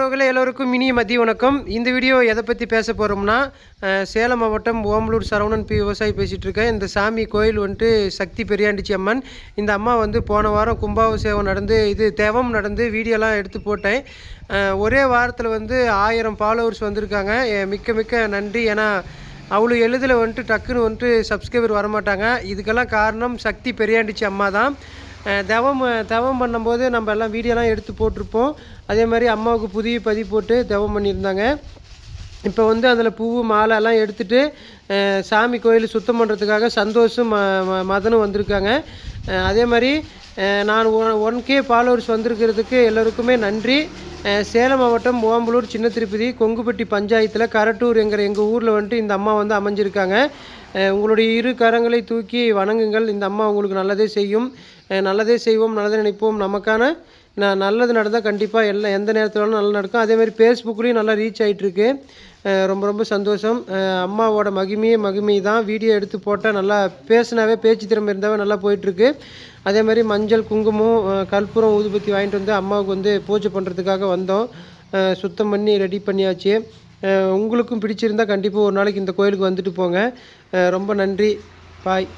உறவுகளே எல்லோருக்கும் இனிய மதிய வணக்கம். இந்த வீடியோ எதை பற்றி பேச போகிறோம்னா, சேலம் மாவட்டம் ஓமலூர் சரவணன் விவசாயி பேசிகிட்டு இருக்கேன். இந்த சாமி கோயில் வந்துட்டு சக்தி பெரியாண்டிச்சி அம்மன். இந்த அம்மா வந்து போன வாரம் கும்பாபிஷேகம் நடந்து தேவம் நடந்து வீடியோலாம் எடுத்து போட்டேன். ஒரே வாரத்தில் வந்து 1000 ஃபாலோவர்ஸ் வந்திருக்காங்க. மிக்க மிக்க நன்றி. ஏன்னா அவ்வளோ எளிதில் வந்துட்டு டக்குன்னு வந்துட்டு சப்ஸ்கிரைபர் வரமாட்டாங்க. இதுக்கெல்லாம் காரணம் சக்தி பெரியாண்டிச்சி அம்மா தான். தவம் பண்ணும்போது நம்ம எல்லாம் வீடியோலாம் எடுத்து போட்டிருப்போம். அதே மாதிரி அம்மாவுக்கு புதிய பதிவு போட்டு தவம் பண்ணியிருந்தாங்க. இப்போ வந்து அதில் பூ மாலை எல்லாம் எடுத்துகிட்டு சாமி கோயில் சுத்தம் பண்ணுறதுக்காக சந்தோஷம் மதனும் வந்திருக்காங்க. அதே மாதிரி நான் 1K ஃபாலோவர்ஸ் வந்திருக்கிறதுக்கு எல்லோருக்குமே நன்றி. சேலம் மாவட்டம் ஓம்பலூர் சின்ன திருப்பதி கொங்குப்பட்டி பஞ்சாயத்தில் கரட்டூர் எங்கள் ஊரில் வந்துட்டு இந்த அம்மா வந்து அமைஞ்சிருக்காங்க. உங்களுடைய இரு கரங்களை தூக்கி வணங்குங்கள். இந்த அம்மா உங்களுக்கு நல்லதே செய்யும். நல்லதே செய்வோம், நல்லதே நினைப்போம். நமக்கான நல்லது நடந்தால் கண்டிப்பாக எந்த நேரத்தில் நல்லா நடக்கும். அதேமாதிரி ஃபேஸ்புக்லேயும் நல்லா ரீச் ஆகிட்டுருக்கு. ரொம்ப ரொம்ப சந்தோஷம். அம்மாவோட மகிமை தான். வீடியோ எடுத்து போட்டால் நல்லா பேசினாவே பேச்சு திறமை இருந்தாவே நல்லா போயிட்டுருக்கு. அதே மாதிரி மஞ்சள் குங்குமம் கற்பூரம் ஊதுபத்தி வாங்கிட்டு வந்து அம்மாவுக்கு வந்து பூஜை பண்ணுறதுக்காக வந்தோம். சுத்தம் பண்ணி ரெடி பண்ணியாச்சு. உங்களுக்கும் பிடிச்சிருந்தால் கண்டிப்பாக ஒரு நாளைக்கு இந்த கோயிலுக்கு வந்துட்டு போங்க. ரொம்ப நன்றி. பாய்.